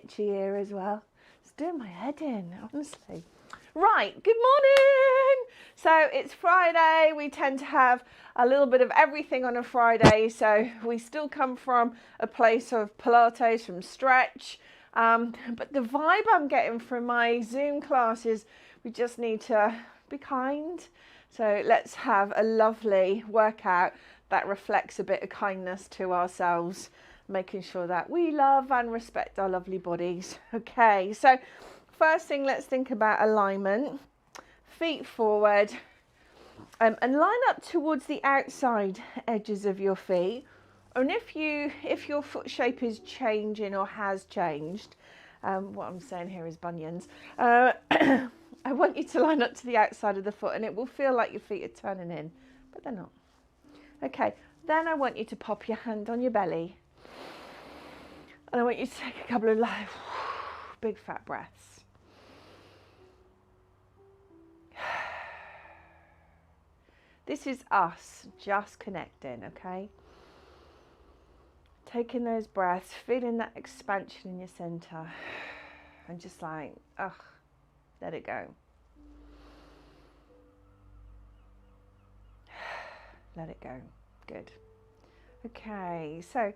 itchy ear as well. It's doing my head in, honestly. Right, good morning. So it's Friday. We tend to have a little bit of everything on a Friday. So we still come from a place of Pilates, from stretch. But the vibe I'm getting from my Zoom class is we just need to be kind. So let's have a lovely workout that reflects a bit of kindness to ourselves, making sure that we love and respect our lovely bodies. Okay, so first thing, let's think about alignment. Feet forward, and line up towards the outside edges of your feet. And if your foot shape is changing or has changed, what I'm saying here is bunions. I want you to line up to the outside of the foot, and it will feel like your feet are turning in, but they're not. Okay, then I want you to pop your hand on your belly, and I want you to take a couple of big fat breaths. This is us just connecting, okay? Taking those breaths, feeling that expansion in your center, and just like, let it go. Let it go. Good. Okay, so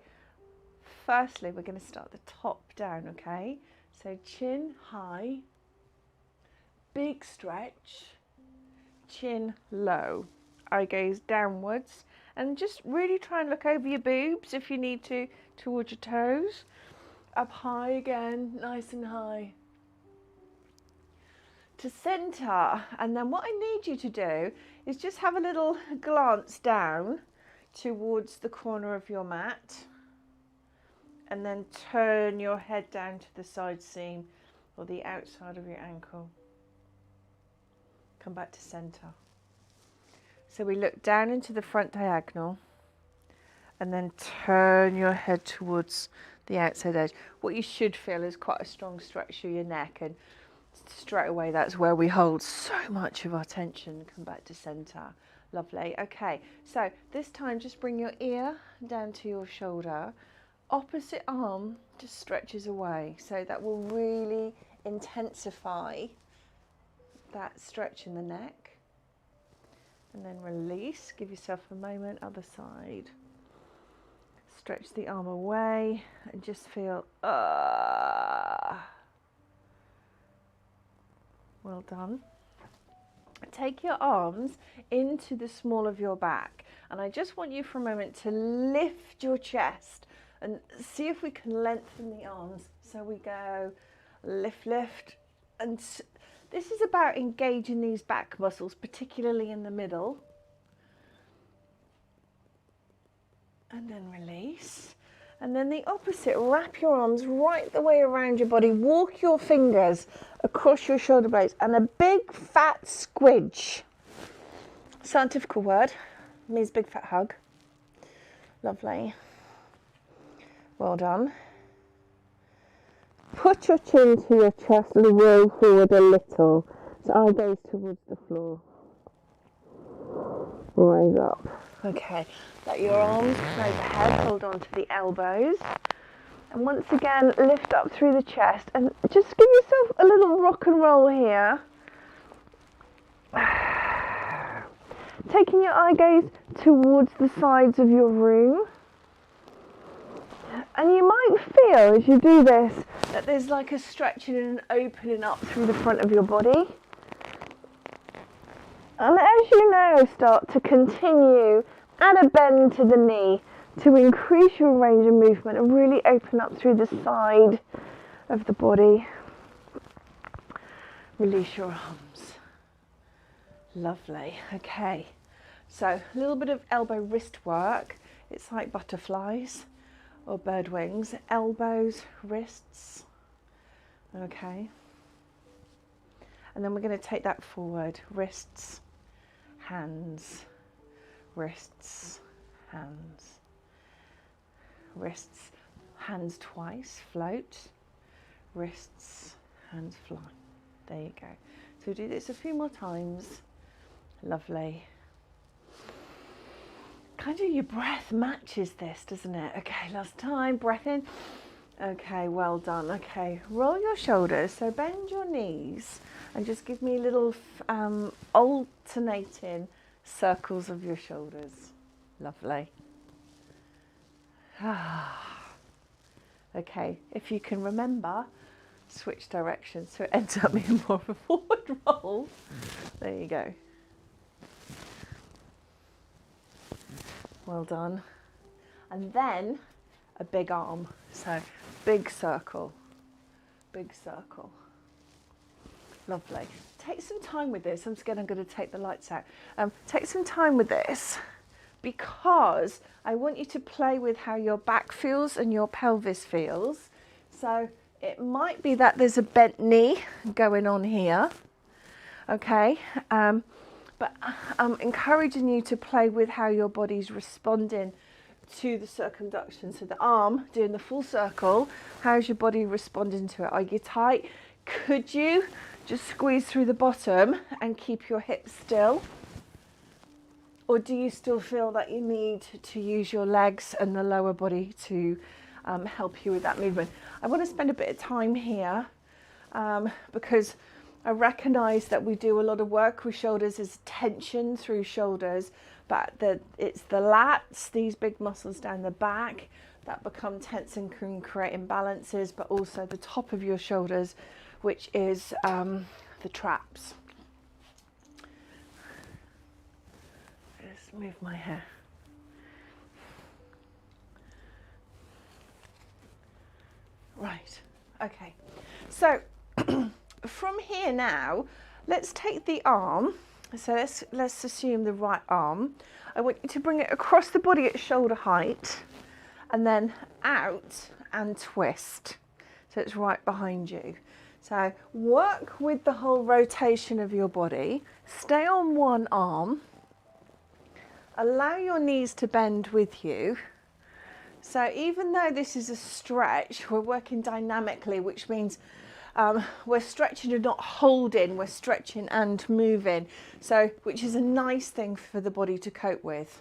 firstly, we're going to start the top down, okay? So chin high, big stretch, chin low. Eye gaze downwards, and just really try and look over your boobs if you need to, towards your toes. Up high again, nice and high. To center, and then what I need you to do is just have a little glance down towards the corner of your mat, and then turn your head down to the side seam or the outside of your ankle. Come back to center. So we look down into the front diagonal, and then turn your head towards the outside edge. What you should feel is quite a strong stretch through your neck, and straight away that's where we hold so much of our tension. Come back to center. Lovely. Okay, so this time just bring your ear down to your shoulder. Opposite arm just stretches away, so that will really intensify that stretch in the neck. And then release, give yourself a moment, other side. Stretch the arm away and just feel, well done. Take your arms into the small of your back, and I just want you for a moment to lift your chest and see if we can lengthen the arms. So we go lift, lift, and this is about engaging these back muscles, particularly in the middle. And then release. And then the opposite, wrap your arms right the way around your body. Walk your fingers across your shoulder blades, and a big fat squidge. Scientific word, means big fat hug. Lovely. Well done. Put your chin to your chest and roll forward a little. So eye gaze towards the floor. Rise up. Okay, let your arms overhead, hold on to the elbows. And once again, lift up through the chest and just give yourself a little rock and roll here. Taking your eye gaze towards the sides of your room. And you might feel as you do this that there's like a stretching and opening up through the front of your body. And as you now start to continue, add a bend to the knee to increase your range of movement and really open up through the side of the body. Release your arms. Lovely. Okay, so a little bit of elbow wrist work. It's like butterflies or bird wings. Elbows, wrists. Okay. And then we're going to take that forward. Wrists, hands, wrists, hands, wrists, hands twice, float, wrists, hands fly. There you go. So do this a few more times. Lovely. Kind of your breath matches this, doesn't it? Okay, last time, breath in Okay, well done. Okay, roll your shoulders. So bend your knees and just give me little alternating circles of your shoulders. Lovely. Okay, if you can remember, switch directions so it ends up being more of a forward roll. There you go. Well done. And then a big arm. So big circle, big circle. Lovely. Take some time with this. I'm going to take the lights out. Take some time with this because I want you to play with how your back feels and your pelvis feels. So it might be that there's a bent knee going on here. Okay. But I'm encouraging you to play with how your body's responding to the circumduction. So the arm doing the full circle, how's your body responding to it? Are you tight? Could you just squeeze through the bottom and keep your hips still? Or do you still feel that you need to use your legs and the lower body to help you with that movement? I want to spend a bit of time here because I recognise that we do a lot of work with shoulders. There's tension through shoulders, but it's the lats, these big muscles down the back, that become tense and can create imbalances, but also the top of your shoulders, which is the traps. Just move my hair. Right, okay. So from here now, let's take the arm. So let's assume the right arm. I want you to bring it across the body at shoulder height and then out and twist. So it's right behind you. So work with the whole rotation of your body. Stay on one arm. Allow your knees to bend with you. So even though this is a stretch, we're working dynamically, which means we're stretching and not holding, we're stretching and moving. So, which is a nice thing for the body to cope with.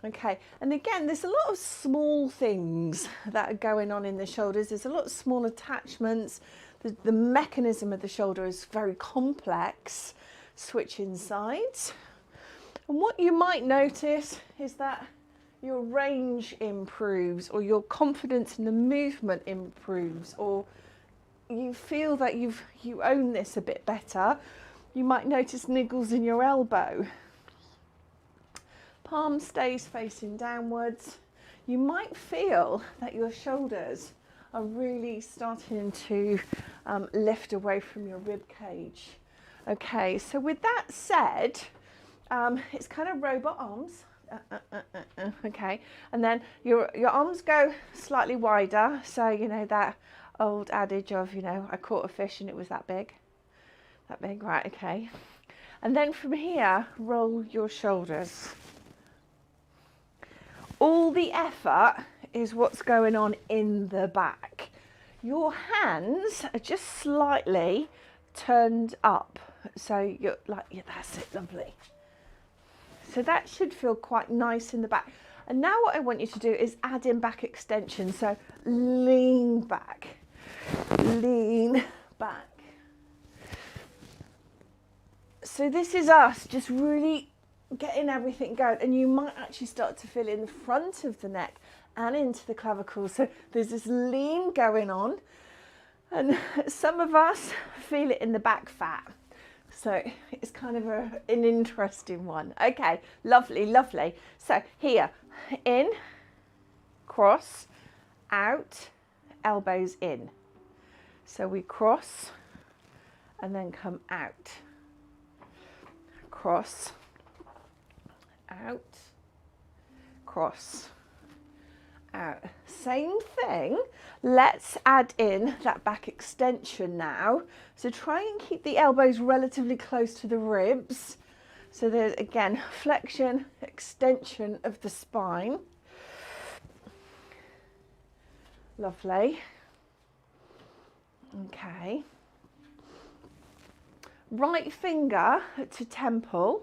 Okay, and again, there's a lot of small things that are going on in the shoulders. There's a lot of small attachments. The mechanism of the shoulder is very complex. Switching sides. And what you might notice is that your range improves, or your confidence in the movement improves, or you feel that you own this a bit better. You might notice niggles in your elbow. Palm stays facing downwards. You might feel that your shoulders are really starting to lift away from your rib cage. Okay, so with that said, it's kind of robot arms. Okay, and then your arms go slightly wider. So you know that old adage of, you know, I caught a fish and it was that big. That big, right? Okay. And then from here, roll your shoulders. All the effort is what's going on in the back. Your hands are just slightly turned up. So you're like, yeah, that's it, lovely. So that should feel quite nice in the back. And now what I want you to do is add in back extension. So lean back, lean back. So this is us just really getting everything going. And you might actually start to feel in the front of the neck and into the clavicles. So there's this lean going on. And some of us feel it in the back fat. So it's kind of an interesting one. Okay, lovely, lovely. So here, in, cross, out, elbows in. So we cross and then come out. Cross, out, cross, out. Same thing. Let's add in that back extension now. So try and keep the elbows relatively close to the ribs. So there's again flexion, extension of the spine. Lovely. Okay. Right finger to temple.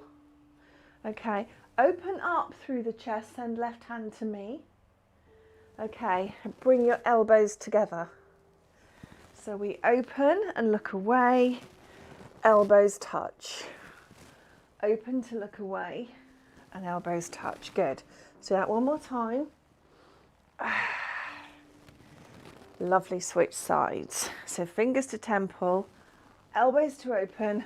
Okay. Open up through the chest, send left hand to me. Okay, bring your elbows together. So we open and look away, elbows touch. Open to look away and elbows touch. Good. So that one more time. Lovely, switch sides. So fingers to temple, elbows to open,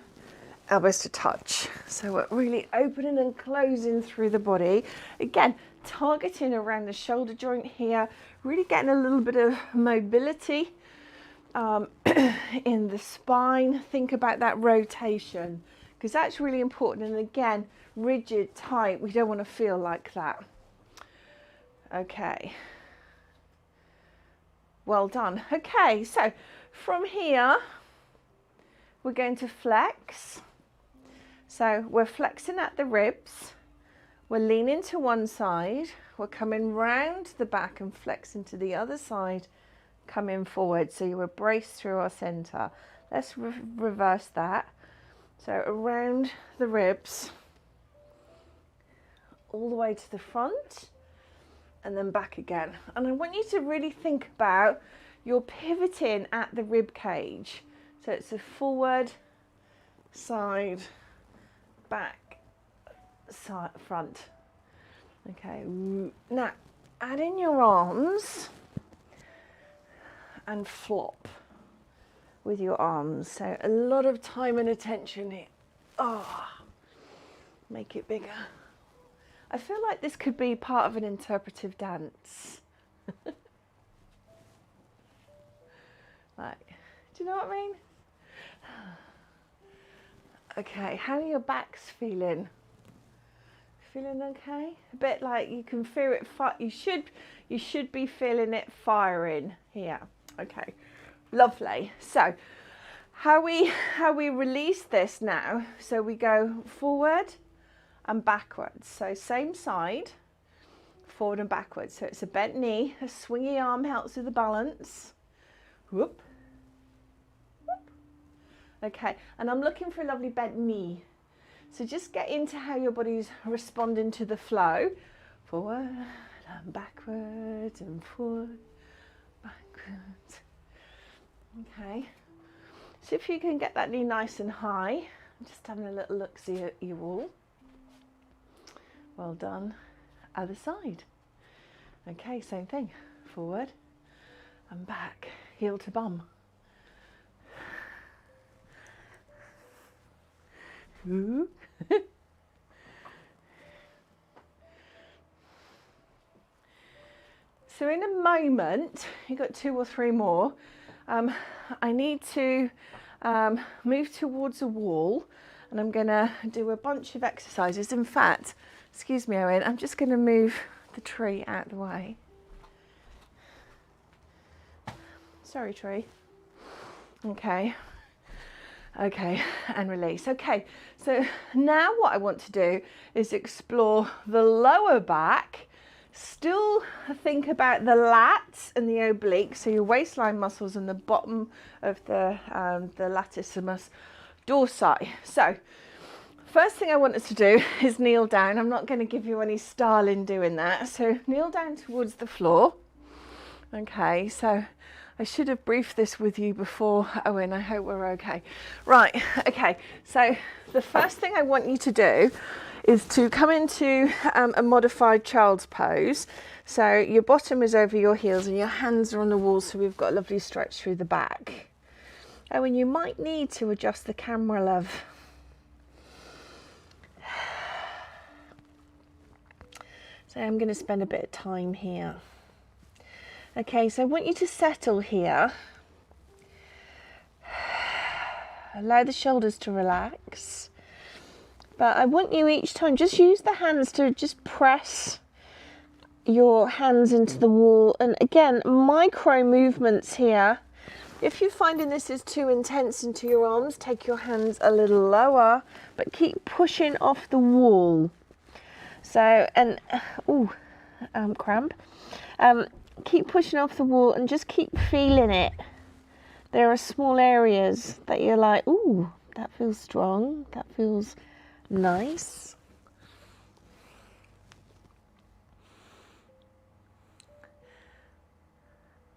elbows to touch. So we're really opening and closing through the body. Again, targeting around the shoulder joint here, really getting a little bit of mobility in the spine. Think about that rotation, because that's really important. And again, rigid, tight, we don't want to feel like that. Okay. Well done. Okay, so from here, we're going to flex. So we're flexing at the ribs. We're leaning to one side. We're coming round the back and flexing to the other side, coming forward. So you will brace through our center. Let's reverse that. So around the ribs, all the way to the front, and then back again. And I want you to really think about your pivoting at the rib cage. So it's a forward, side, back, side, front. Okay, now add in your arms and flop with your arms. So a lot of time and attention here. Oh, make it bigger. I feel like this could be part of an interpretive dance. Like, do you know what I mean? Okay, how are your backs feeling? Feeling okay? A bit like you can feel it. You should be feeling it firing here. Okay, lovely. So, how we release this now? So we go forward and backwards. So same side, forward and backwards. So it's a bent knee, a swingy arm helps with the balance. Whoop. Whoop. Okay, and I'm looking for a lovely bent knee. So just get into how your body's responding to the flow. Forward and backwards and forward, backwards. Okay, so if you can get that knee nice and high, I'm just having a little look-see at you all. Well done. Other side. Okay, same thing. Forward and back. Heel to bum. Ooh. So in a moment, you've got 2 or 3 more. I need to move towards a wall, and I'm going to do a bunch of exercises. In fact, excuse me, Owen, I'm just going to move the tree out of the way. Sorry, tree. Okay. Okay, and release. Okay, so now what I want to do is explore the lower back. Still think about the lats and the obliques, so your waistline muscles and the bottom of the latissimus dorsi. So first thing I want us to do is kneel down. I'm not going to give you any style in doing that. So kneel down towards the floor. Okay, so I should have briefed this with you before, Owen. I hope we're okay. Right, okay, so the first thing I want you to do is to come into a modified child's pose. So your bottom is over your heels and your hands are on the wall, so we've got a lovely stretch through the back. Owen, you might need to adjust the camera, love. So I'm going to spend a bit of time here. Okay, so I want you to settle here. Allow the shoulders to relax. But I want you each time, just use the hands to just press your hands into the wall. And again, micro movements here. If you're finding this is too intense into your arms, take your hands a little lower, but keep pushing off the wall. So, and, cramp. Keep pushing off the wall and just keep feeling it. There are small areas that you're like, ooh, that feels strong, that feels nice.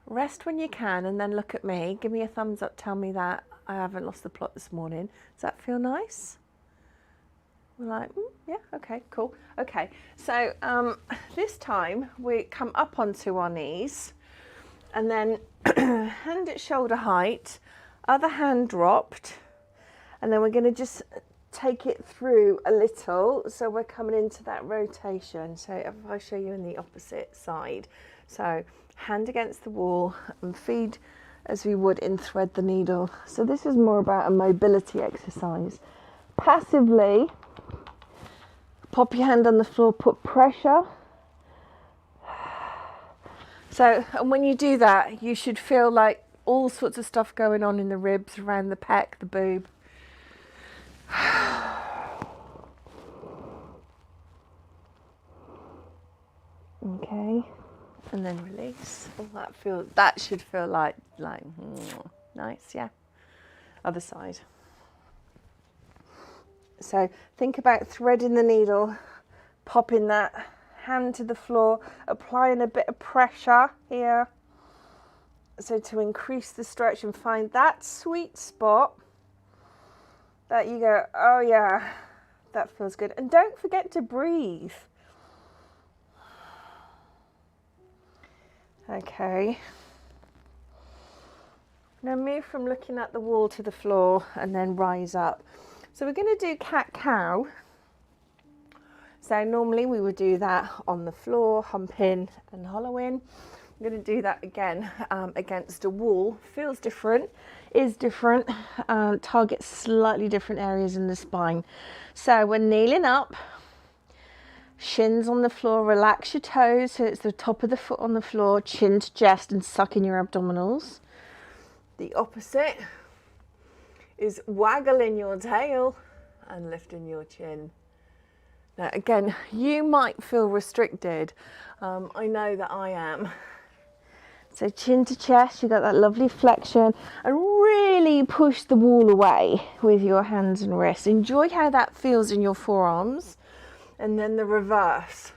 Rest when you can and then look at me. Give me a thumbs up, tell me that I haven't lost the plot this morning. Does that feel nice? We're like, yeah, okay, cool. Okay, so this time we come up onto our knees and then hand at shoulder height, other hand dropped, and then we're going to just take it through a little, so we're coming into that rotation. So if I show you in the opposite side, so hand against the wall and feed as we would in thread the needle. So this is more about a mobility exercise. Passively, pop your hand on the floor, put pressure. So, and when you do that, you should feel like all sorts of stuff going on in the ribs, around the pec, the boob. Okay, and then release. Oh, that should feel like nice, yeah. Other side. So think about threading the needle, popping that hand to the floor, applying a bit of pressure here. So to increase the stretch and find that sweet spot that you go, oh yeah, that feels good. And don't forget to breathe. Okay. Now move from looking at the wall to the floor and then rise up. So we're going to do cat-cow. So normally we would do that on the floor, humping and hollowing. I'm going to do that again against a wall. Feels different, is different, targets slightly different areas in the spine. So we're kneeling up, shins on the floor, relax your toes so it's the top of the foot on the floor, chin to chest and suck in your abdominals. The opposite is waggling your tail and lifting your chin. Now again, you might feel restricted. I know that I am. So chin to chest, you got that lovely flexion, and really push the wall away with your hands and wrists. Enjoy how that feels in your forearms. And then the reverse.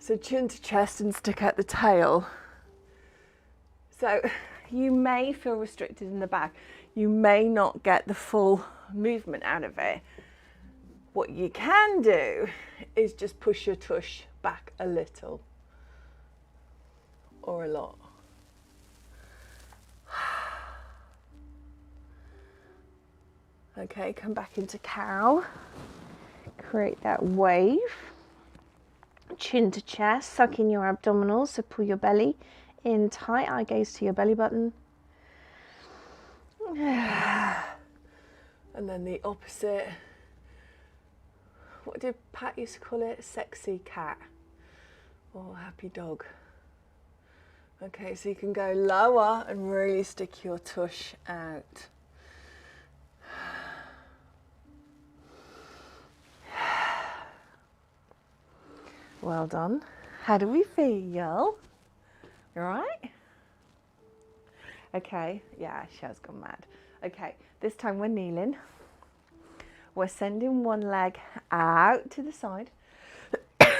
So chin to chest and stick out the tail. So you may feel restricted in the back. You may not get the full movement out of it. What you can do is just push your tush back a little or a lot. Okay, come back into cow. Create that wave. Chin to chest, suck in your abdominals, so pull your belly in tight, eye gaze to your belly button. And then the opposite. What did Pat used to call it? Sexy cat or happy dog. Okay, so you can go lower and really stick your tush out. Well done. How do we feel? You all right? Okay, yeah, she has gone mad. Okay, this time we're kneeling. We're sending one leg out to the side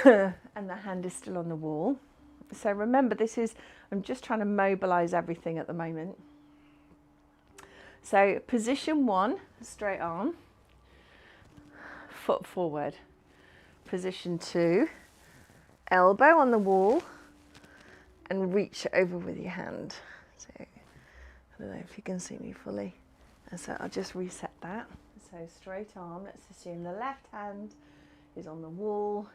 and the hand is still on the wall. So remember, I'm just trying to mobilize everything at the moment. So position 1, straight arm, foot forward. Position 2, elbow on the wall and reach over with your hand. So I don't know if you can see me fully. And so I'll just reset that. So straight arm, let's assume the left hand is on the wall,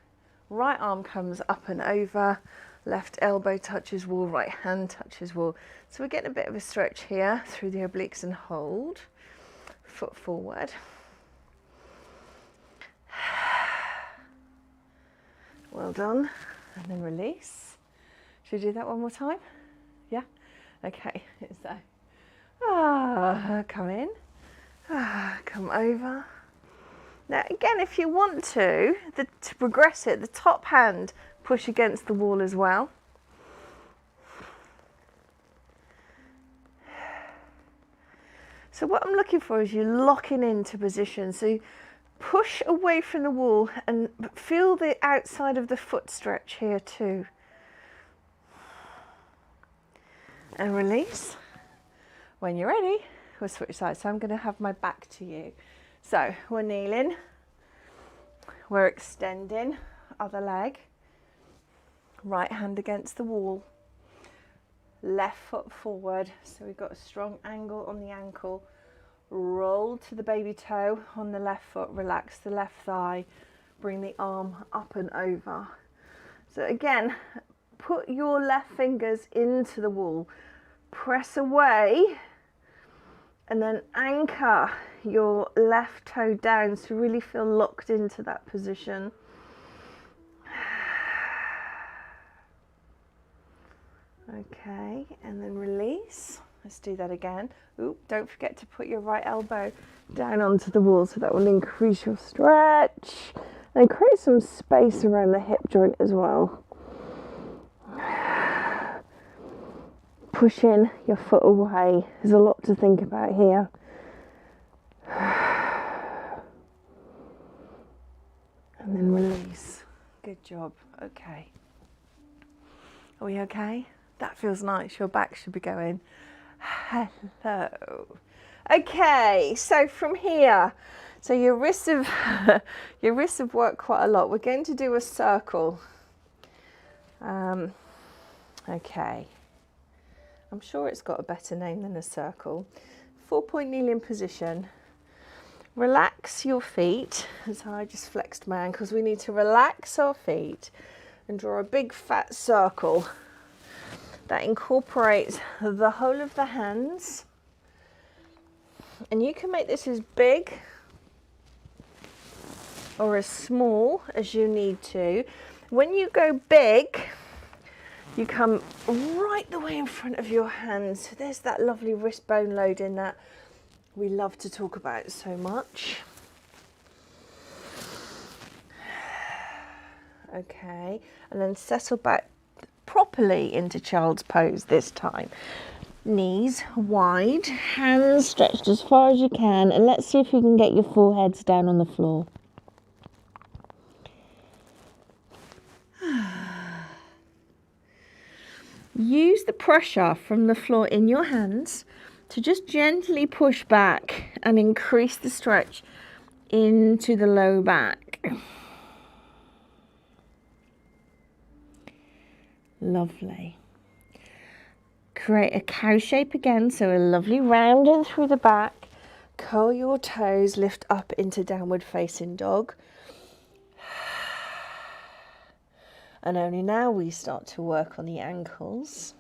right arm comes up and over, left elbow touches wall, right hand touches wall. So we're getting a bit of a stretch here through the obliques and hold. Foot forward. Well done. And then release. Should we do that one more time? Yeah? Okay. So, come in. Come over. Now again, if you want to progress it, the top hand push against the wall as well. So what I'm looking for is you locking into position. So push away from the wall and feel the outside of the foot stretch here too. and release. When you're ready, we'll switch sides. So I'm going to have my back to you. So we're kneeling, we're extending, other leg, right hand against the wall, left foot forward. So we've got a strong angle on the ankle. Roll to the baby toe on the left foot, relax the left thigh, bring the arm up and over. So again, put your left fingers into the wall, press away, and then anchor your left toe down to really feel locked into that position. Okay, and then release. Let's do that again. Oop, don't forget to put your right elbow down onto the wall, so that will increase your stretch and create some space around the hip joint as well. Pushing your foot away. There's a lot to think about here. And then release. Good job. Okay. Are we okay? That feels nice. Your back should be going, hello. Okay, so from here, so your wrists have worked quite a lot. We're going to do a circle. Okay. I'm sure it's got a better name than a circle. 4-point kneeling position. Relax your feet. So I just flexed my ankles. We need to relax our feet and draw a big fat circle that incorporates the whole of the hands. And you can make this as big or as small as you need to. When you go big, you come right the way in front of your hands. There's that lovely wrist bone loading that we love to talk about so much. Okay, and then settle back properly into child's pose this time. Knees wide, hands stretched as far as you can, and let's see if you can get your foreheads down on the floor. Use the pressure from the floor in your hands to just gently push back and increase the stretch into the low back. Lovely. Create a cow shape again, so a lovely round in through the back. Curl your toes, lift up into downward facing dog. And only now we start to work on the ankles.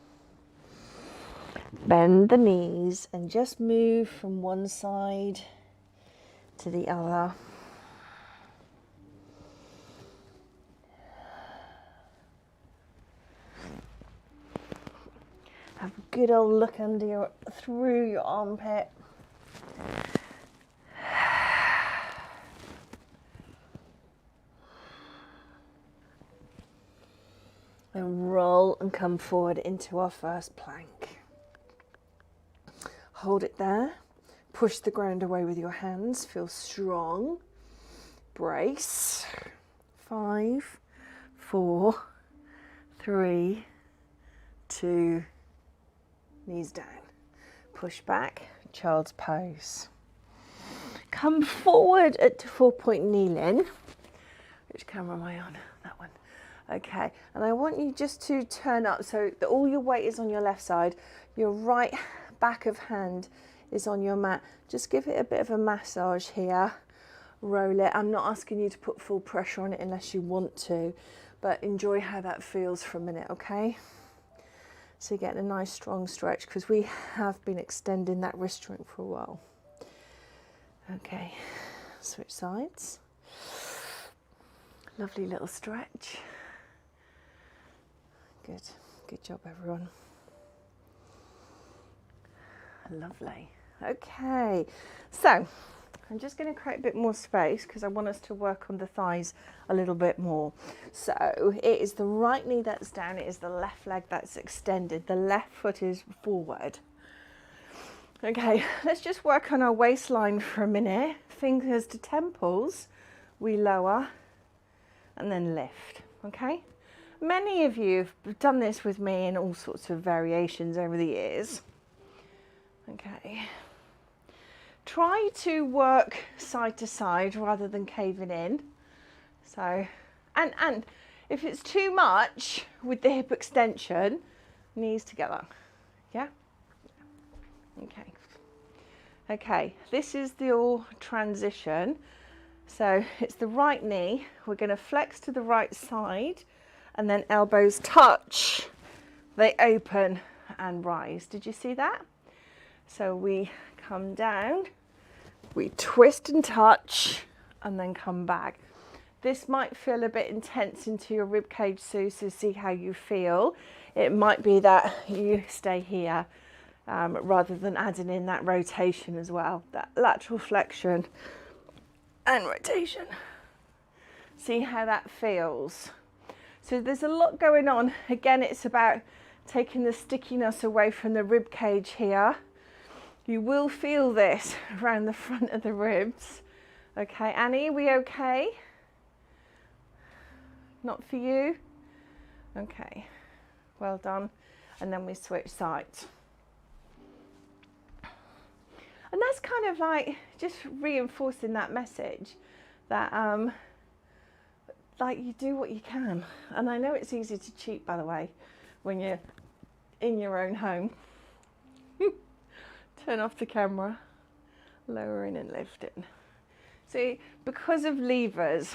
Bend the knees and just move from one side to the other. Have a good old look through your armpit. And roll and come forward into our first plank. Hold it there. Push the ground away with your hands. Feel strong. Brace. 5, 4, 3, 2, knees down. Push back, child's pose. Come forward at 4-point kneeling. Which camera am I on? That one. Okay, and I want you just to turn up so that all your weight is on your left side. Your right back of hand is on your mat. Just give it a bit of a massage here. Roll it. I'm not asking you to put full pressure on it unless you want to, but enjoy how that feels for a minute, okay? So you're getting a nice strong stretch because we have been extending that wrist joint for a while. Okay, switch sides. Lovely little stretch. Good, good job everyone. Lovely. Okay, so I'm just going to create a bit more space because I want us to work on the thighs a little bit more. So it is the right knee that's down, it is the left leg that's extended, the left foot is forward. Okay, let's just work on our waistline for a minute. Fingers to temples, we lower and then lift, okay? Many of you have done this with me in all sorts of variations over the years. Okay. Try to work side to side rather than caving in. So, and if it's too much with the hip extension, knees together. Yeah? Okay. Okay, this is your transition. So it's the right knee. We're going to flex to the right side and then elbows touch. They open and rise. Did you see that? So we come down, we twist and touch, and then come back. This might feel a bit intense into your rib cage, so see how you feel. It might be that you stay here rather than adding in that rotation as well, that lateral flexion and rotation. See how that feels. So there's a lot going on. Again, it's about taking the stickiness away from the rib cage here. You will feel this around the front of the ribs. Okay, Annie, we okay? Not for you? Okay, well done. And then we switch sides. And that's kind of like just reinforcing that message that like you do what you can. And I know it's easy to cheat, by the way, when you're in your own home. Turn off the camera, lowering and lifting. See, because of levers,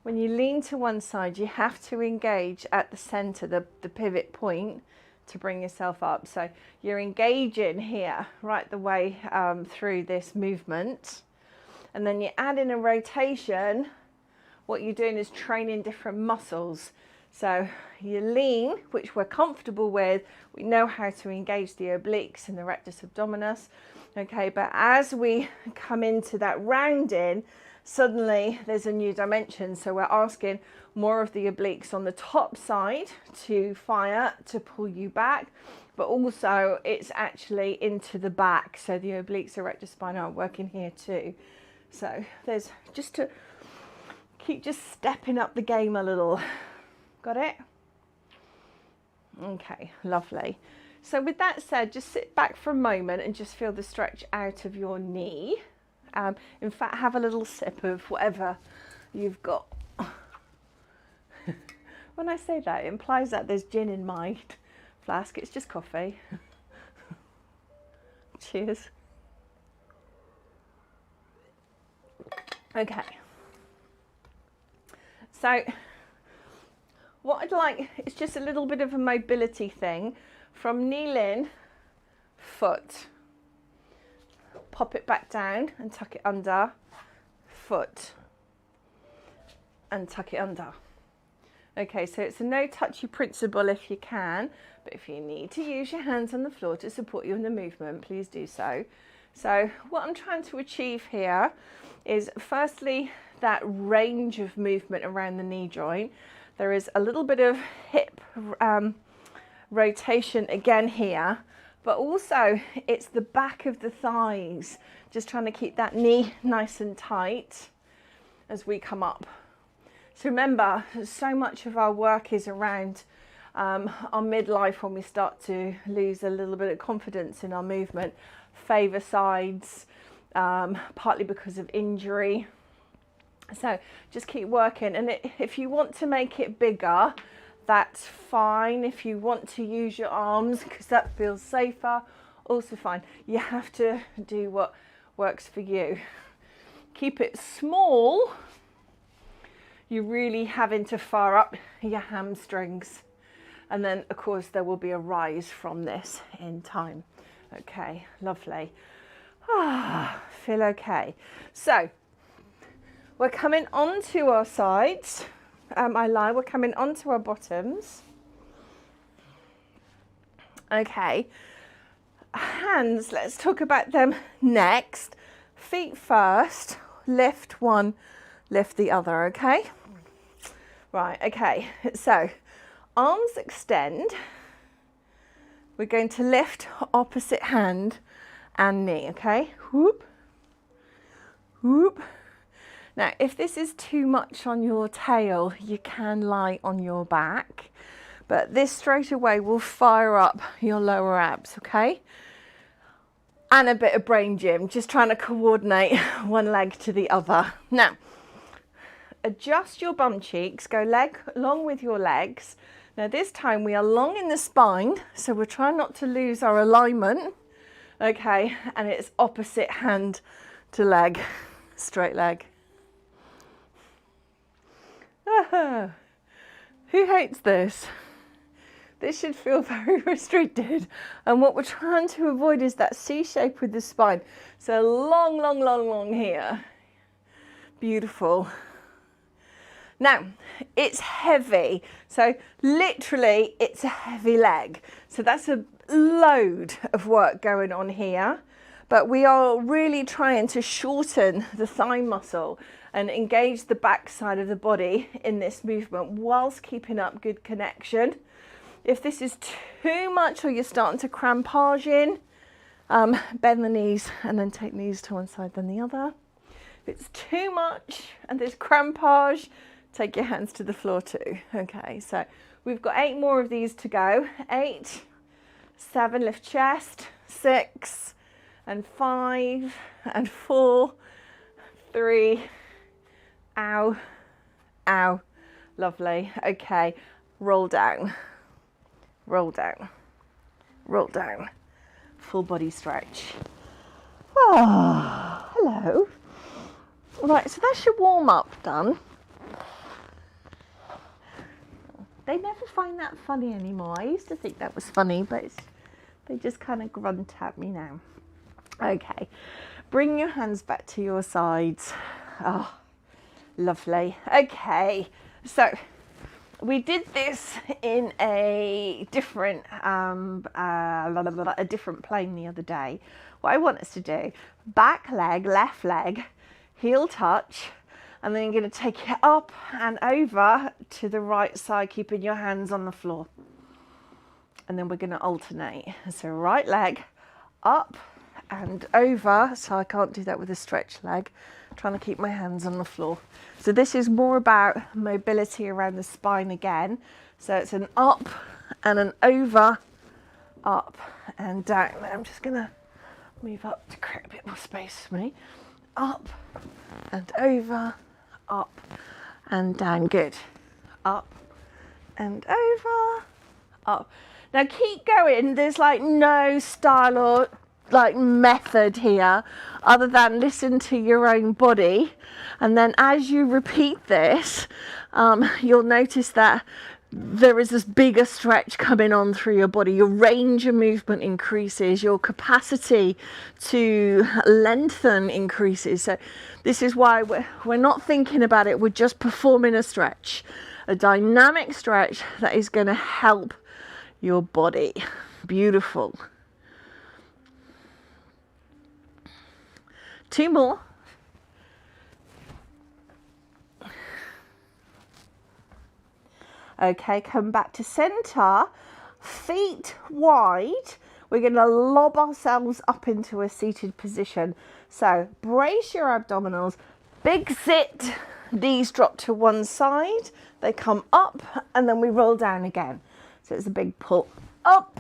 when you lean to one side, you have to engage at the center, the pivot point, to bring yourself up. So you're engaging here right the way through this movement. And then you add in a rotation. What you're doing is training different muscles. So you lean, which we're comfortable with. We know how to engage the obliques and the rectus abdominis. Okay, but as we come into that rounding, suddenly there's a new dimension. So we're asking more of the obliques on the top side to fire, to pull you back, but also it's actually into the back. So the obliques and rectus spine are working here too. So there's just to keep just stepping up the game a little. Got it? Okay, lovely. So with that said, just sit back for a moment and just feel the stretch out of your knee. In fact, have a little sip of whatever you've got. When I say that, it implies that there's gin in my flask. It's just coffee. Cheers. Okay. So what I'd like is just a little bit of a mobility thing from kneeling, foot. Pop it back down and tuck it under, foot, and tuck it under. Okay, so it's a no touchy principle if you can, but if you need to use your hands on the floor to support you in the movement, please do so. So what I'm trying to achieve here is firstly that range of movement around the knee joint. There is a little bit of hip rotation again here, but also it's the back of the thighs, just trying to keep that knee nice and tight as we come up. So remember, so much of our work is around our midlife, when we start to lose a little bit of confidence in our movement, favour sides, partly because of injury. So just keep working, and if you want to make it bigger, that's fine. If you want to use your arms because that feels safer, also fine. You have to do what works for you. Keep it small. You're really having to fire up your hamstrings, and then of course there will be a rise from this in time. Okay, lovely. Feel okay. So we're coming onto our sides. We're coming onto our bottoms. Okay, hands, let's talk about them next. Feet first, lift one, lift the other, okay? Right, okay, so arms extend. We're going to lift opposite hand and knee, okay? Whoop, whoop. Now, if this is too much on your tail, you can lie on your back, but this straight away will fire up your lower abs, okay? And a bit of brain gym, just trying to coordinate one leg to the other. Now, adjust your bum cheeks, go leg long with your legs. Now this time we are long in the spine, so we're trying not to lose our alignment, okay? And it's opposite hand to leg, straight leg. Who hates this? This should feel very restricted. And what we're trying to avoid is that C shape with the spine. So long, long, long, long here. Beautiful. Now, it's heavy. So literally, it's a heavy leg. So that's a load of work going on here. But we are really trying to shorten the thigh muscle and engage the back side of the body in this movement whilst keeping up good connection. If this is too much or you're starting to crampage in, bend the knees and then take knees to one side then the other. If it's too much and there's crampage, take your hands to the floor too. Okay, so we've got 8 more of these to go. 8, 7, lift chest, 6, and 5, and 4, 3, ow, ow, lovely. Okay, roll down. Roll down, roll down, full body stretch. Oh, hello. Right, so that's your warm up done. They never find that funny anymore. I used to think that was funny, but they just kind of grunt at me now. Okay, bring your hands back to your sides. Oh, lovely. Okay, so we did this in a different plane the other day. What I want us to do, back leg, left leg, heel touch, and then you're going to take it up and over to the right side, keeping your hands on the floor. And then we're going to alternate. So right leg up and over. So I can't do that with a stretch leg. Trying to keep my hands on the floor. So this is more about mobility around the spine again. So it's an up and an over, up and down. I'm just going to move up to create a bit more space for me. Up and over, up and down. Good. Up and over, up. Now keep going. There's like no style or like method here other than listen to your own body, and then as you repeat this you'll notice that there is this bigger stretch coming on through your body. Your range of movement increases, your capacity to lengthen increases. So this is why we're not thinking about it, we're just performing a stretch, a dynamic stretch that is going to help your body. Beautiful. 2 more. Okay, come back to center, feet wide. We're going to lob ourselves up into a seated position. So brace your abdominals, big sit, knees drop to one side, they come up and then we roll down again. So it's a big pull up,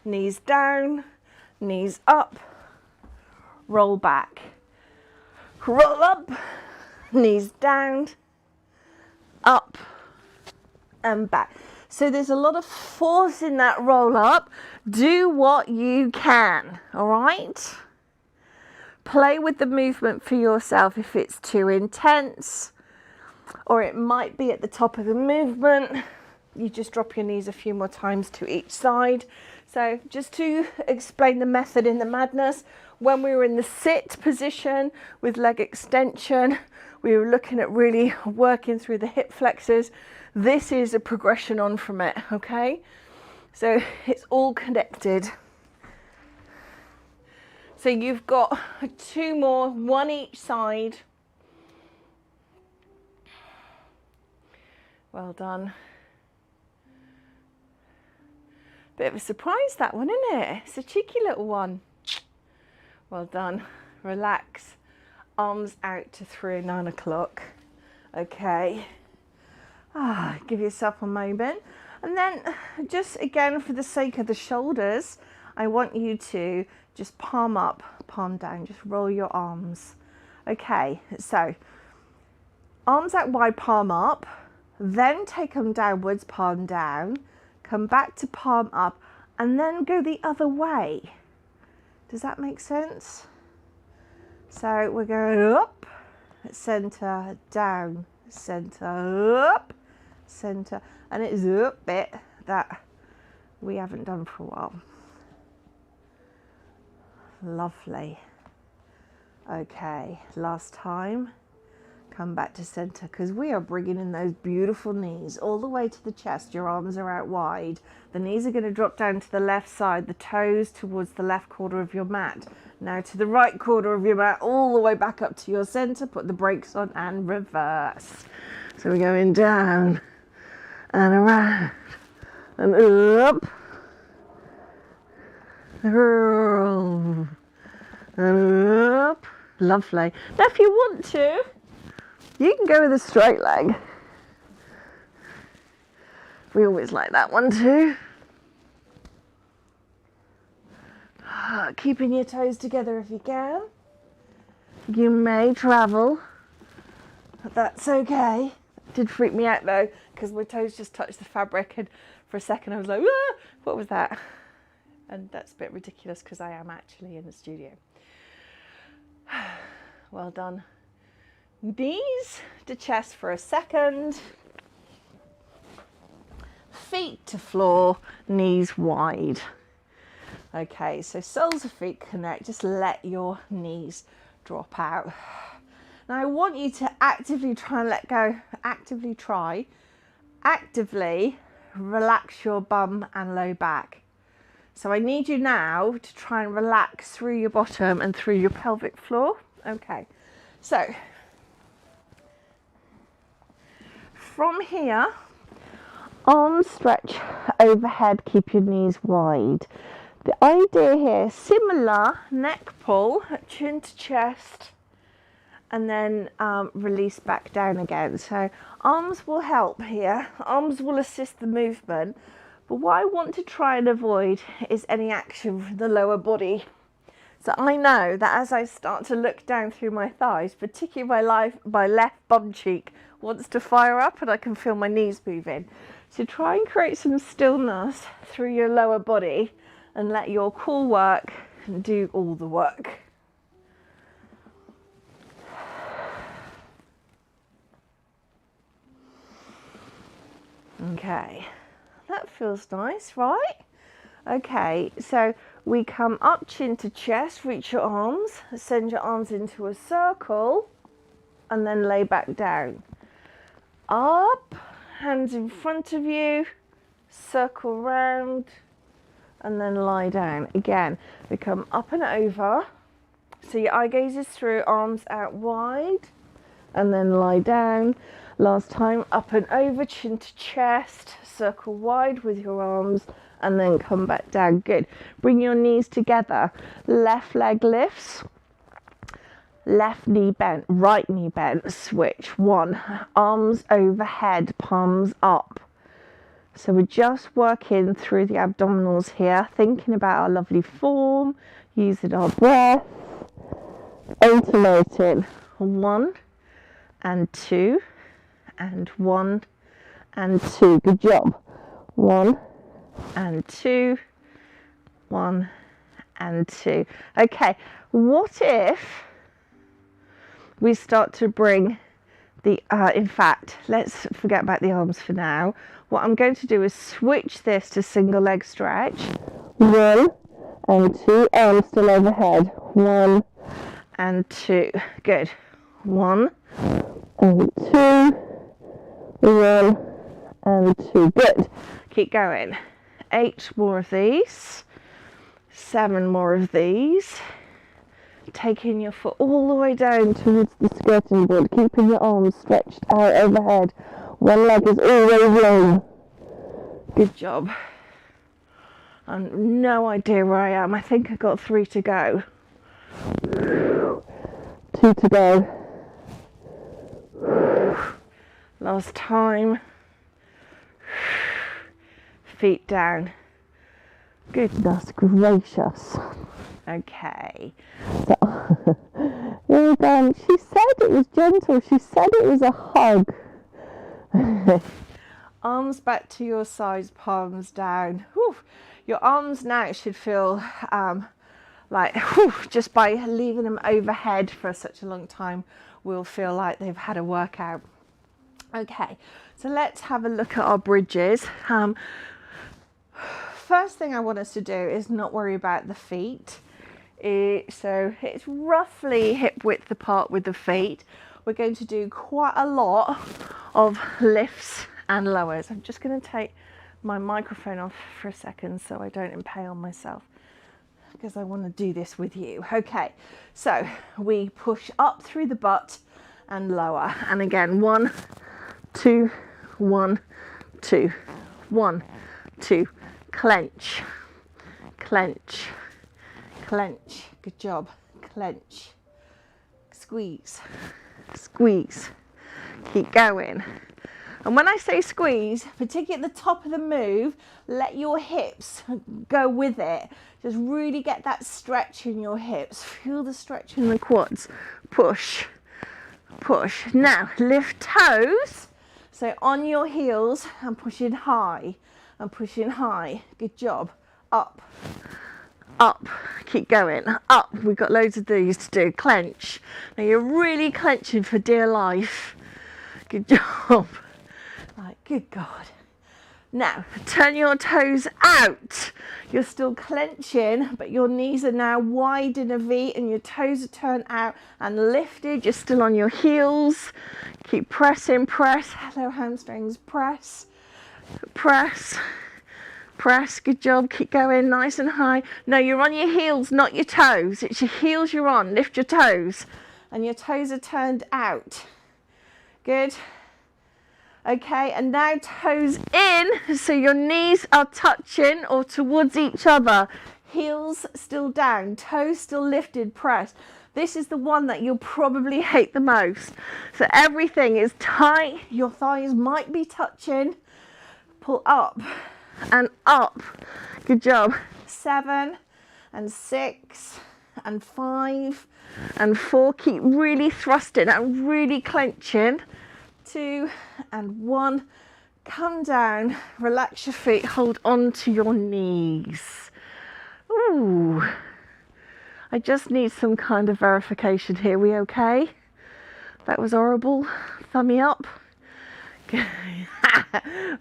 knees down, knees up, roll back, roll up, knees down, up and back. So there's a lot of force in that roll up. Do what you can, all right? Play with the movement for yourself if it's too intense, or it might be at the top of the movement. You just drop your knees a few more times to each side. So just to explain the method in the madness, when we were in the sit position with leg extension, we were looking at really working through the hip flexors. This is a progression on from it, okay? So it's all connected. So you've got 2 more, 1 each side. Well done. Bit of a surprise, that one, isn't it? It's a cheeky little one. Well done. Relax. arms out to through 9 o'clock. Okay. Give yourself a moment. And then just again, for the sake of the shoulders, I want you to just palm up, palm down, just roll your arms. Okay, so arms out wide, palm up, then take them downwards, palm down, come back to palm up, and then go the other way. Does that make sense? So we're going up, center, down, center, up, center, and it's a bit that we haven't done for a while. Lovely. Okay, last time. Come back to center, because we are bringing in those beautiful knees all the way to the chest. Your arms are out wide. The knees are going to drop down to the left side, the toes towards the left corner of your mat. Now to the right corner of your mat, all the way back up to your center. Put the brakes on and reverse. So we're going down and around and up and up. Lovely. Now if you want to, you can go with a straight leg. We always like that one too. Keeping your toes together if you can. You may travel, but that's okay. It did freak me out though, because my toes just touched the fabric, and for a second I was like, ah, what was that? And that's a bit ridiculous because I am actually in the studio. Well done. Knees to chest for a second. Feet to floor, knees wide. Okay, so soles of feet connect. Just let your knees drop out. Now I want you to actively try and let go. Actively relax your bum and low back. So I need you now to try and relax through your bottom and through your pelvic floor. Okay, so from here, arms stretch overhead, keep your knees wide. The idea here, similar neck pull, chin to chest, and then release back down again. So arms will help here, arms will assist the movement, but what I want to try and avoid is any action from the lower body. So I know that as I start to look down through my thighs, particularly my left bum cheek wants to fire up and I can feel my knees moving. So try and create some stillness through your lower body and let your core work do all the work. Okay, that feels nice, right? Okay, so we come up, chin to chest, reach your arms, send your arms into a circle, and then lay back down. Up, hands in front of you, circle round, and then lie down. Again, we come up and over, so your eye gaze is through, arms out wide, and then lie down. Last time, up and over, chin to chest, circle wide with your arms, and then come back down. Good. Bring your knees together. Left leg lifts, left knee bent, right knee bent. Switch. 1. Arms overhead, palms up. So we're just working through the abdominals here, thinking about our lovely form, using our breath, alternating 1 and 2 and 1 and 2. Good job. 1 and 2, 1 and 2. Okay, what if we start to bring the, in fact, let's forget about the arms for now. What I'm going to do is switch this to single leg stretch. 1 and 2, arms still overhead. 1 and 2. Good. 1 and 2, 1 and 2. Good. Keep going. 8 more of these. 7 more of these. Taking your foot all the way down towards the skirting board, keeping your arms stretched out overhead. One leg is always long. Good job. I've no idea where I am. I think I got 3 to go. 2 to go. Last time. Feet down. Goodness gracious. Okay. So, here we go. She said it was gentle. She said it was a hug. Arms back to your sides, palms down. Whew. Your arms now should feel like, whew, just by leaving them overhead for such a long time, will feel like they've had a workout. Okay, so let's have a look at our bridges. First thing I want us to do is not worry about the feet. So it's roughly hip width apart with the feet. We're going to do quite a lot of lifts and lowers. I'm just going to take my microphone off for a second so I don't impale myself, because I want to do this with you. Okay, so we push up through the butt and lower. And again, 1, 2, 1, 2, 1, 2, clench, clench, clench. Good job. Clench, squeeze, squeeze. Keep going. And when I say squeeze, particularly at the top of the move, let your hips go with it. Just really get that stretch in your hips. Feel the stretch in the quads. Push, push. Now lift toes. So on your heels and pushing high and pushing high. Good job. Up, up. Keep going. Up. We've got loads of these to do. Clench. Now you're really clenching for dear life. Good job. Right, good God. Now turn your toes out. You're still clenching, but your knees are now wide in a V and your toes are turned out and lifted. You're still on your heels. Keep pressing, press. Hello hamstrings, press, press, press. Good job. Keep going nice and high. No, you're on your heels, not your toes. It's your heels you're on. Lift your toes and your toes are turned out. Good. Okay, and now toes in, so your knees are touching or towards each other. Heels still down, toes still lifted, press. This is the one that you'll probably hate the most. So everything is tight, your thighs might be touching. Pull up and up. Good job. 7 and 6 and 5 and 4. Keep really thrusting and really clenching. 2 and 1. Come down, relax your feet, hold on to your knees. Ooh, I just need some kind of verification here. We okay? That was horrible. Thummy up.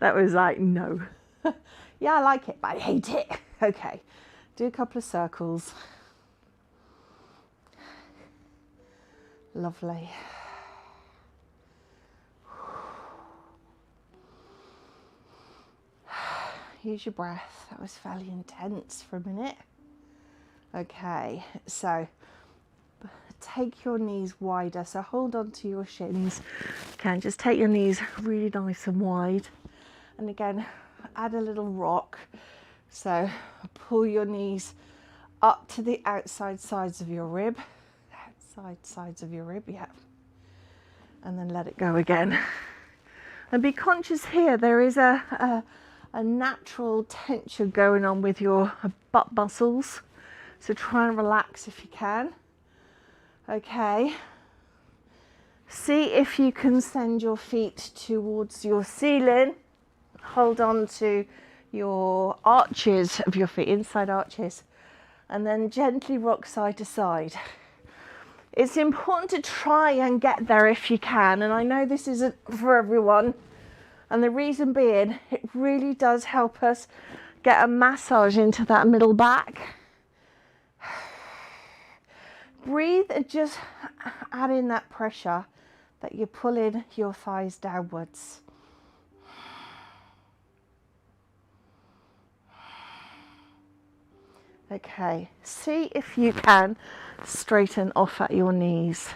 That was like, no. Yeah, I like it, but I hate it. Okay, do a couple of circles. Lovely. Use your breath. That was fairly intense for a minute. Okay, so take your knees wider. So hold on to your shins. Okay, just take your knees really nice and wide. And again, add a little rock. So pull your knees up to the outside sides of your rib. Outside sides of your rib, yeah. And then let it go again. And be conscious here, there is a natural tension going on with your butt muscles, so try and relax if you can. Okay, see if you can send your feet towards your ceiling. Hold on to your arches of your feet, inside arches, and then gently rock side to side. It's important to try and get there if you can, and I know this isn't for everyone. And the reason being, it really does help us get a massage into that middle back. Breathe and just add in that pressure that you're pulling your thighs downwards. Okay, see if you can straighten off at your knees.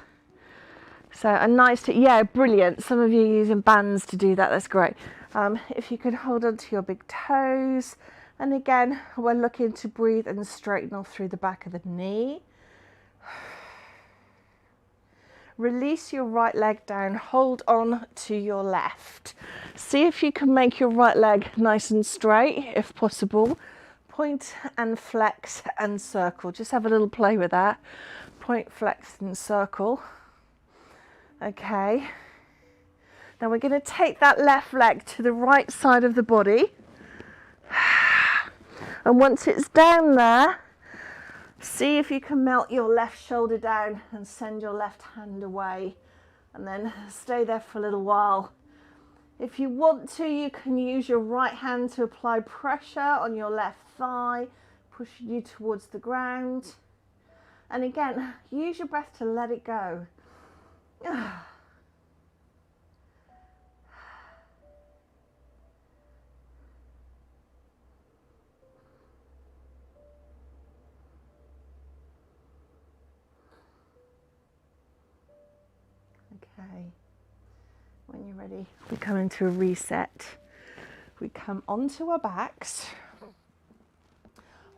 So a nice, yeah, brilliant. Some of you are using bands to do that. That's great. If you could hold on to your big toes. And again, we're looking to breathe and straighten off through the back of the knee. release your right leg down, hold on to your left. See if you can make your right leg nice and straight, if possible. Point and flex and circle. Just have a little play with that. Point, flex and circle. Okay. Now we're going to take that left leg to the right side of the body. And once it's down there, see if you can melt your left shoulder down and send your left hand away. And then stay there for a little while. If you want to, you can use your right hand to apply pressure on your left thigh, pushing you towards the ground. And again, use your breath to let it go. Okay. When you're ready, we come into a reset. We come onto our backs.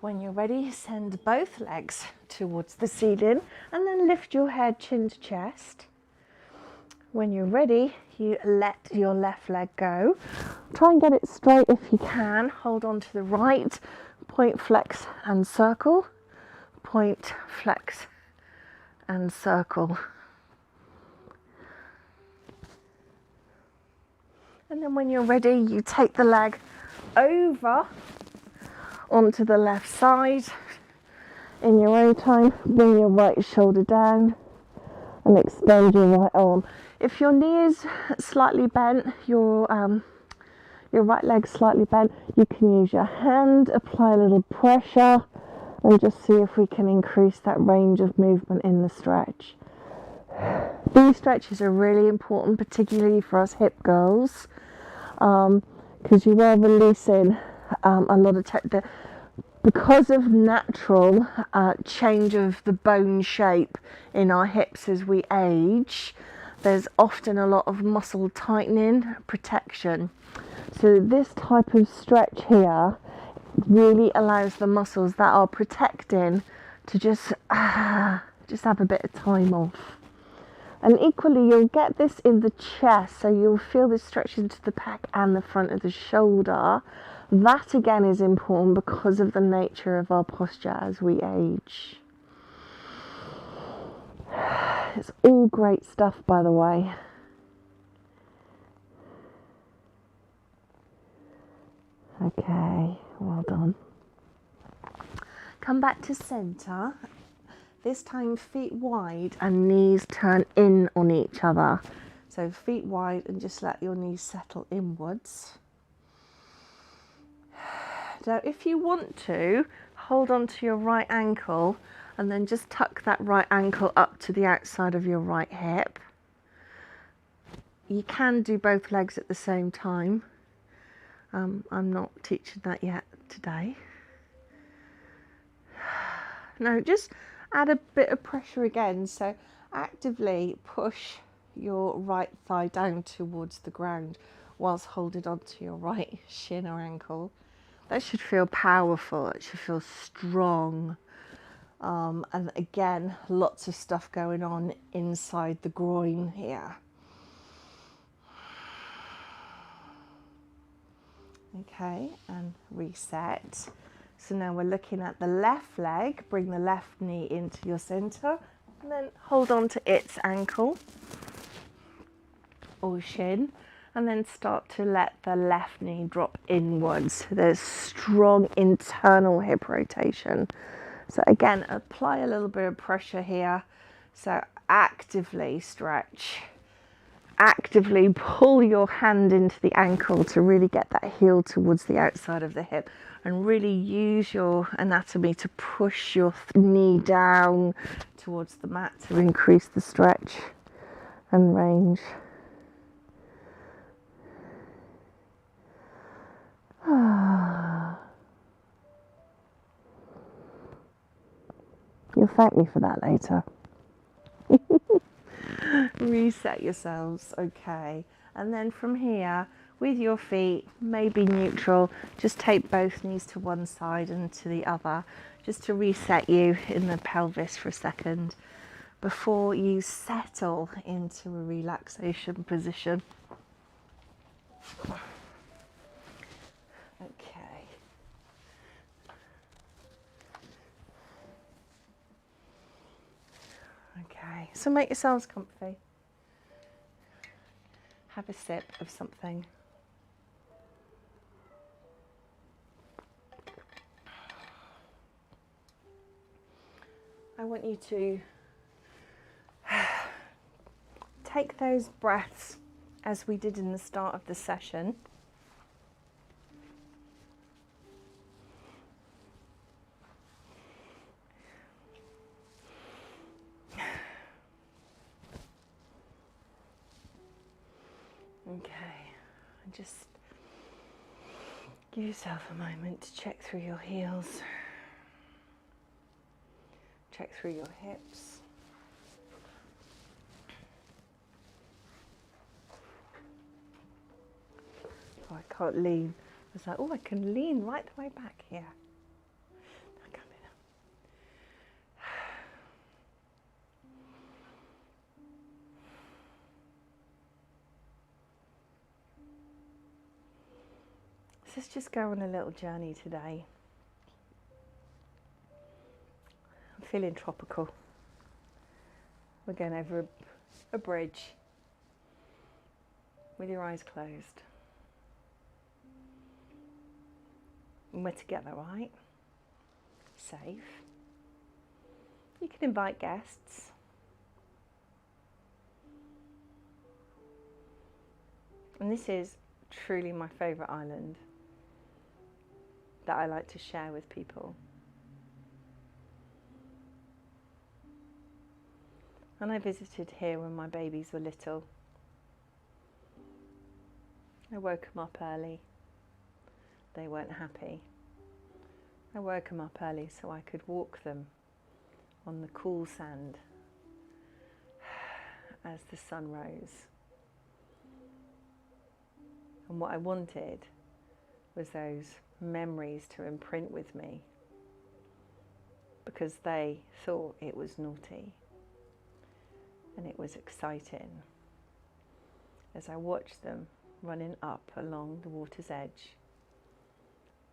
When you're ready, send both legs towards the ceiling and then lift your head chin to chest. When you're ready, you let your left leg go. Try and get it straight if you can. Hold on to the right. Point, flex and circle. Point, flex and circle. And then when you're ready, you take the leg over onto the left side. In your own time, bring your right shoulder down and extend your right arm. If your knee is slightly bent, your right leg slightly bent, you can use your hand, apply a little pressure and just see if we can increase that range of movement in the stretch. These stretches are really important, particularly for us hip girls, because you are releasing a lot of because of natural change of the bone shape in our hips as we age. There's often a lot of muscle tightening, protection. So this type of stretch here really allows the muscles that are protecting to just have a bit of time off. And equally, you'll get this in the chest, so you'll feel this stretch into the back and the front of the shoulder. That again is important because of the nature of our posture as we age. It's all great stuff, by the way. Okay, well done. Come back to center. This time feet wide and knees turn in on each other. So feet wide and just let your knees settle inwards. Now if you want to, hold on to your right ankle and then just tuck that right ankle up to the outside of your right hip. You can do both legs at the same time. I'm not teaching that yet today. Now just add a bit of pressure again, so actively push your right thigh down towards the ground whilst holding on to your right shin or ankle. That should feel powerful, it should feel strong. And again, lots of stuff going on inside the groin here. Okay, and reset. So now we're looking at the left leg. Bring the left knee into your center and then hold on to its ankle or shin, and then start to let the left knee drop inwards. There's strong internal hip rotation. So again, apply a little bit of pressure here. So actively stretch. Actively pull your hand into the ankle to really get that heel towards the outside of the hip, and really use your anatomy to push your knee down towards the mat to increase the stretch and range. You'll thank me for that later. Reset yourselves, okay. And then from here, with your feet, maybe neutral, just take both knees to one side and to the other, just to reset you in the pelvis for a second. before you settle into a relaxation position. Okay. Okay, so make yourselves comfy. Have a sip of something. I want you to take those breaths as we did in the start of the session. Okay, and just give yourself a moment to check through your heels, check through your hips. Oh, I can't lean. I was like, oh, I can lean right the way back here. I can't do that. Let's just go on a little journey today. I'm feeling tropical. We're going over a bridge with your eyes closed. And we're together, right? Safe. You can invite guests. And this is truly my favourite island that I like to share with people. And I visited here when my babies were little. I woke them up early. They weren't happy. I woke them up early so I could walk them on the cool sand as the sun rose. And what I wanted was those memories to imprint with me, because they thought it was naughty and it was exciting as I watched them running up along the water's edge,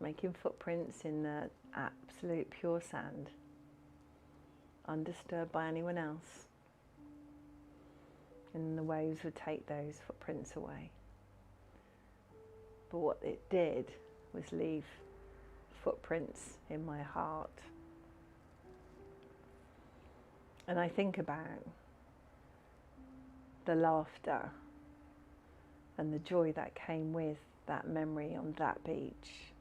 making footprints in the absolute pure sand, undisturbed by anyone else, and the waves would take those footprints away. But what it did was leave footprints in my heart. And I think about the laughter and the joy that came with that memory on that beach.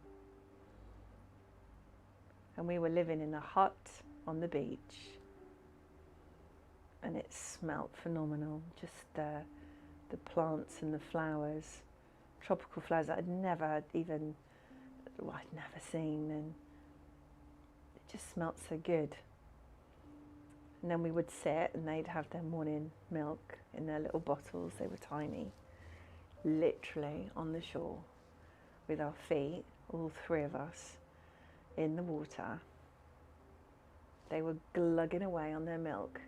And we were living in a hut on the beach, and it smelt phenomenal. Just the plants and the flowers, tropical flowers that I'd never seen, and it just smelt so good. And then we would sit and they'd have their morning milk in their little bottles. They were tiny, literally on the shore with our feet, all three of us, in the water. They were glugging away on their milk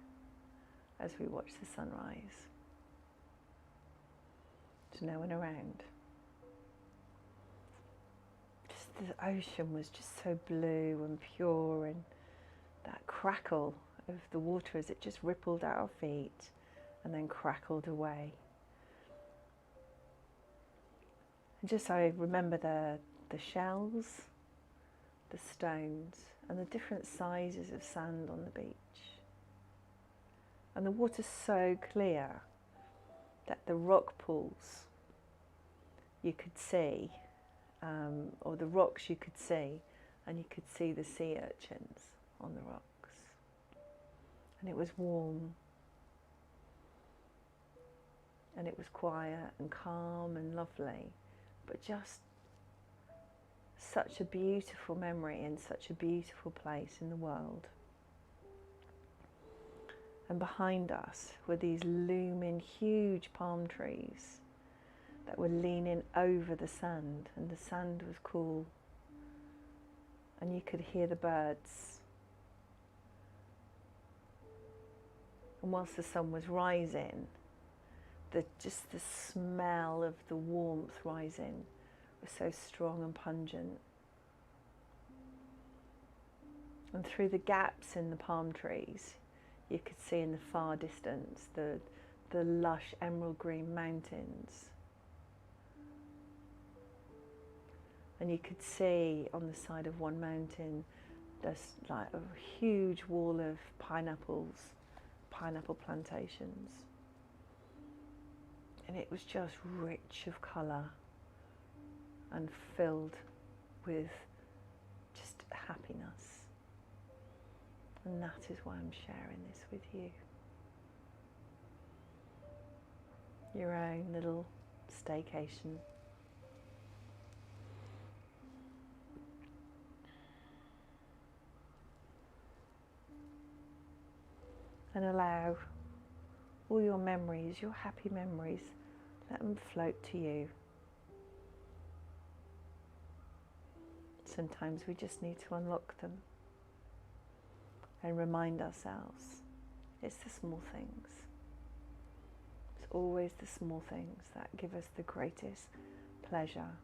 as we watched the sunrise. There's no one around. Just the ocean was just so blue and pure, and that crackle of the water as it just rippled at our feet and then crackled away. And just I remember the shells, the stones, and the different sizes of sand on the beach. And the water's so clear that the rock pools you could see, or the rocks you could see, and you could see the sea urchins on the rocks. And it was warm, and it was quiet and calm and lovely, but just such a beautiful memory in such a beautiful place in the world. And behind us were these looming huge palm trees that were leaning over the sand, and the sand was cool, and you could hear the birds. And whilst the sun was rising, just the smell of the warmth rising was so strong and pungent. And through the gaps in the palm trees, you could see in the far distance the lush emerald green mountains. And you could see on the side of one mountain, there's like a huge wall of pineapple plantations. And it was just rich of colour and filled with just happiness. And that is why I'm sharing this with you. Your own little staycation. And allow all your memories, your happy memories, let them float to you. Sometimes we just need to unlock them and remind ourselves it's the small things. It's always the small things that give us the greatest pleasure.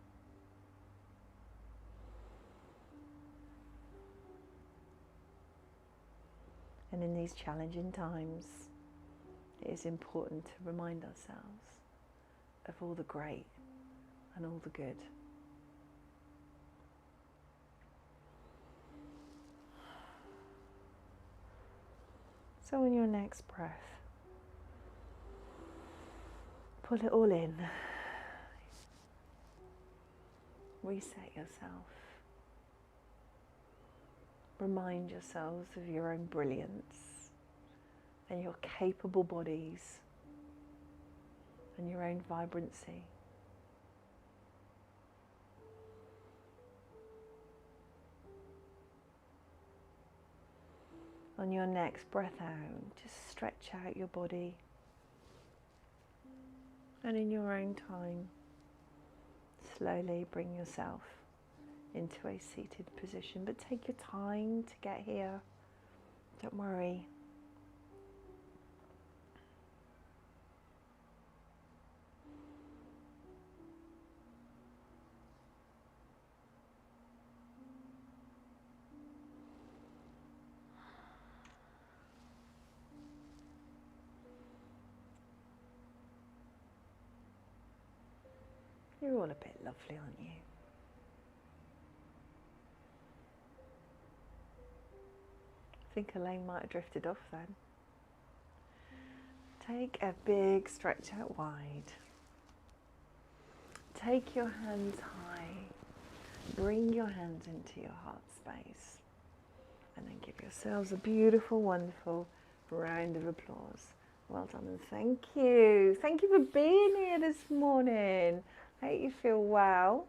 And in these challenging times, it is important to remind ourselves of all the great and all the good. So on your next breath, pull it all in. Reset yourself. Remind yourselves of your own brilliance and your capable bodies and your own vibrancy. On your next breath out, just stretch out your body, and in your own time, slowly bring yourself into a seated position, but take your time to get here. Don't worry. You're all a bit lovely, aren't you? I think Elaine might have drifted off then. Take a big stretch out wide. Take your hands high. Bring your hands into your heart space. And then give yourselves a beautiful, wonderful round of applause. Well done and thank you. Thank you for being here this morning. I hope you feel well.